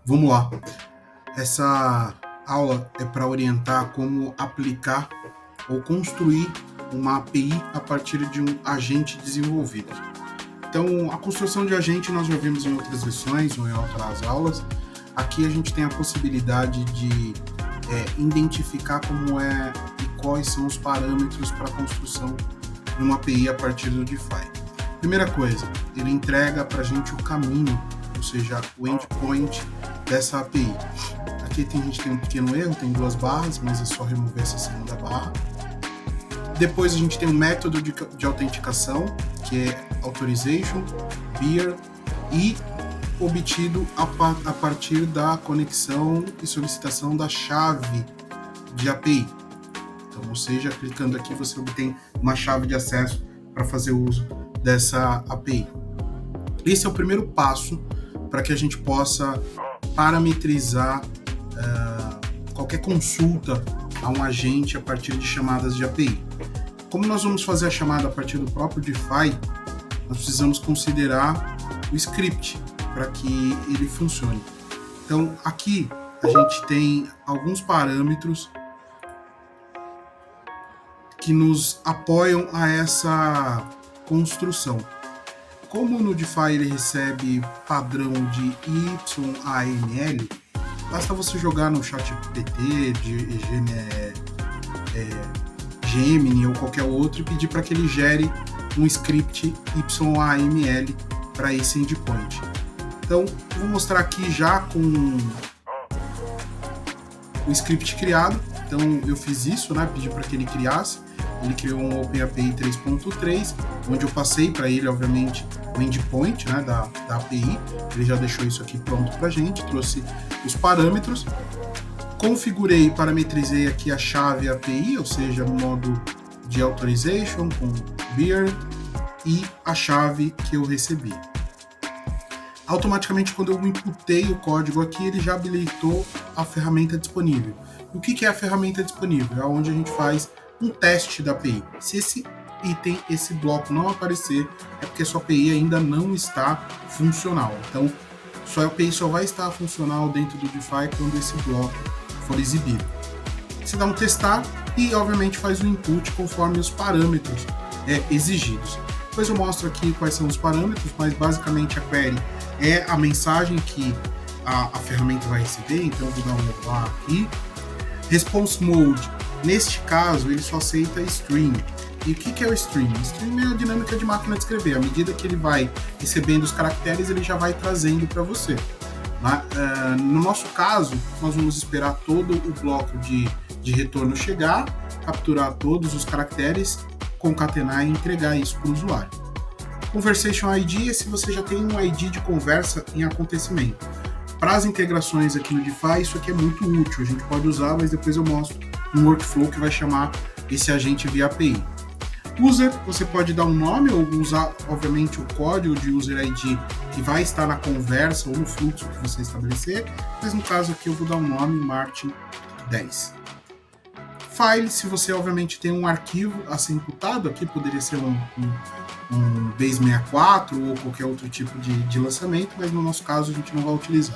Vamos lá. Essa aula é para orientar como aplicar ou construir uma API a partir de um agente desenvolvido. Então, a construção de agente nós já vimos em outras lições ou em outras aulas. Aqui a gente tem a possibilidade de identificar como é e quais são os parâmetros para a construção de uma API a partir do DeFi. Primeira coisa, ele entrega para a gente o caminho, ou seja, o endpoint dessa API. Aqui a gente tem um pequeno erro, tem 2 barras, mas é só remover essa segunda barra. Depois a gente tem um método de autenticação, que é authorization, beer, e obtido a partir da conexão e solicitação da chave de API. Então, ou seja, clicando aqui você obtém uma chave de acesso para fazer uso dessa API. Esse é o primeiro passo para que a gente possa parametrizar qualquer consulta a um agente a partir de chamadas de API. Como nós vamos fazer a chamada a partir do próprio DeFi, nós precisamos considerar o script para que ele funcione. Então, aqui a gente tem alguns parâmetros que nos apoiam a essa construção. Como no DeFi ele recebe padrão de YAML, basta você jogar no ChatGPT, Gemini ou qualquer outro e pedir para que ele gere um script YAML para esse endpoint. Então, eu vou mostrar aqui já com o script criado. Então, eu fiz isso, né? Pedi para que ele criasse. Ele criou um OpenAPI 3.3, onde eu passei para ele, obviamente, o endpoint, né, da API. Ele já deixou isso aqui pronto para a gente, trouxe os parâmetros. Configurei e parametrizei aqui a chave API, ou seja, no modo de authorization com beer e a chave que eu recebi. Automaticamente, quando eu imputei o código aqui, ele já habilitou a ferramenta disponível. E o que é a ferramenta disponível? É onde a gente faz um teste da API. Se esse item, esse bloco não aparecer, é porque a sua API ainda não está funcional. Então, sua API só vai estar funcional dentro do DeFi quando esse bloco for exibido. Você dá um testar e, obviamente, faz o input conforme os parâmetros exigidos. Depois eu mostro aqui quais são os parâmetros, mas basicamente a query é a mensagem que a ferramenta vai receber, então eu vou dar um lá aqui. Response mode, neste caso, ele só aceita string. E o que é o string? O string é a dinâmica de máquina de escrever. À medida que ele vai recebendo os caracteres, ele já vai trazendo para você. No nosso caso, nós vamos esperar todo o bloco de retorno chegar, capturar todos os caracteres, concatenar e entregar isso para o usuário. Conversation ID é se você já tem um ID de conversa em acontecimento. Para as integrações aqui no DeFi, isso aqui é muito útil. A gente pode usar, mas depois eu mostro um workflow que vai chamar esse agente via API. User, você pode dar um nome ou usar, obviamente, o código de user ID que vai estar na conversa ou no fluxo que você estabelecer, mas no caso aqui eu vou dar um nome, Martin 10. File, se você obviamente tem um arquivo a ser imputado, aqui poderia ser um Base64 ou qualquer outro tipo de lançamento, mas no nosso caso a gente não vai utilizar.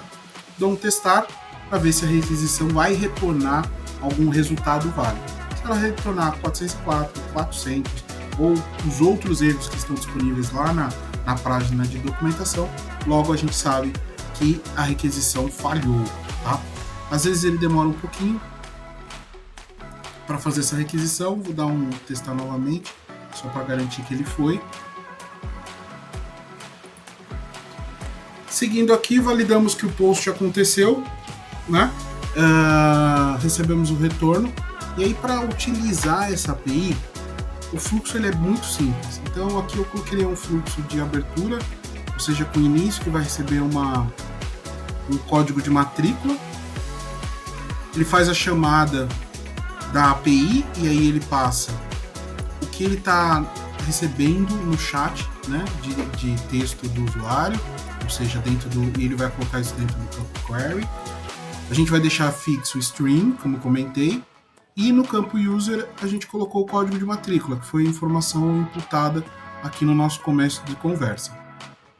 Dou um testar para ver se a requisição vai retornar algum resultado válido. Se ela retornar 404, 400 ou os outros erros que estão disponíveis lá na página de documentação, logo a gente sabe que a requisição falhou, tá? Às vezes ele demora um pouquinho para fazer essa requisição, vou dar um testar novamente, só para garantir que ele foi. Seguindo aqui, validamos que o post aconteceu, né? Recebemos o retorno. E aí, para utilizar essa API, o fluxo ele é muito simples. Então, aqui eu coloquei um fluxo de abertura, ou seja, com o início que vai receber um código de matrícula. Ele faz a chamada da API e aí ele passa o que ele está recebendo no chat, né, de texto do usuário, ou seja, ele vai colocar isso dentro do campo query. A gente vai deixar fixo o string, como comentei, e no campo user a gente colocou o código de matrícula, que foi a informação imputada aqui no nosso começo de conversa,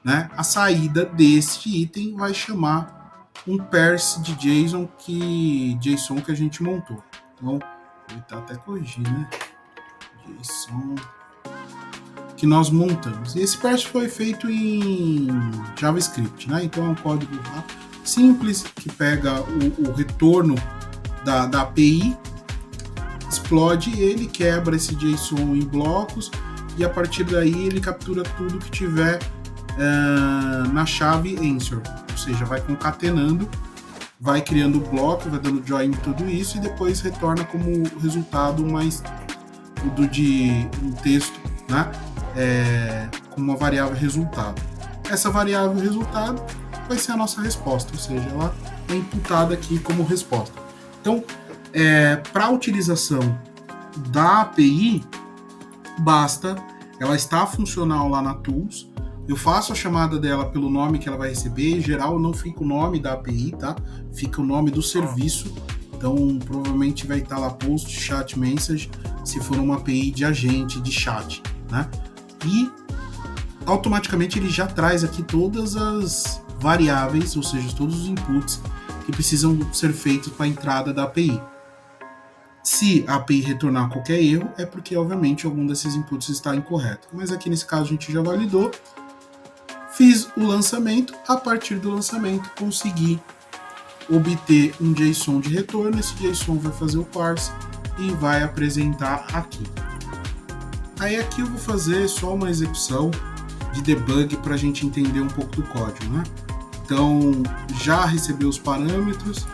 né? A saída deste item vai chamar um parse de JSON que a gente montou. Então, ele está até corrigindo, né? JSON que nós montamos. E esse parse foi feito em JavaScript, né? Então é um código simples que pega o retorno da API, explode ele, quebra esse JSON em blocos e a partir daí ele captura tudo que tiver na chave answer, ou seja, vai concatenando, vai criando o bloco, vai dando join em tudo isso e depois retorna como resultado de um texto, né? Com uma variável resultado. Essa variável resultado vai ser a nossa resposta, ou seja, ela é imputada aqui como resposta. Então, para a utilização da API, basta ela estar funcional lá na Tools, eu faço a chamada dela pelo nome que ela vai receber, em geral não fica o nome da API, tá? Fica o nome do serviço, então provavelmente vai estar lá Post Chat Message, se for uma API de agente, de chat, né? E automaticamente ele já traz aqui todas as variáveis, ou seja, todos os inputs que precisam ser feitos para a entrada da API. Se a API retornar qualquer erro, é porque, obviamente, algum desses inputs está incorreto. Mas aqui nesse caso a gente já validou. Fiz o lançamento, a partir do lançamento consegui obter um JSON de retorno. Esse JSON vai fazer o parse e vai apresentar aqui. Aí aqui eu vou fazer só uma execução de debug para a gente entender um pouco do código, né? Então, já recebi os parâmetros,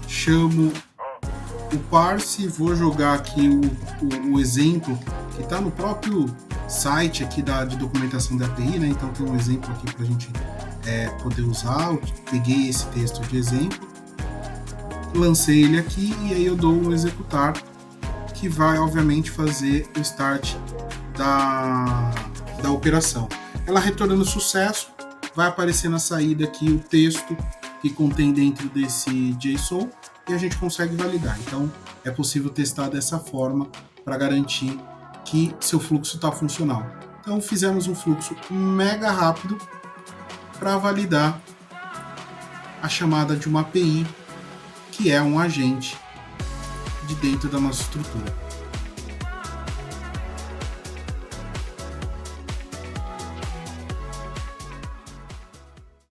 chamo o parse, vou jogar aqui o exemplo que está no próprio site aqui de documentação da API, né? Então tem um exemplo aqui para a gente poder usar. Eu peguei esse texto de exemplo, lancei ele aqui e aí eu dou um executar que vai obviamente fazer o start da operação. Ela retornando sucesso, vai aparecer na saída aqui o texto que contém dentro desse JSON e a gente consegue validar. Então é possível testar dessa forma para garantir que seu fluxo está funcional. Então fizemos um fluxo mega rápido para validar a chamada de uma API que é um agente de dentro da nossa estrutura.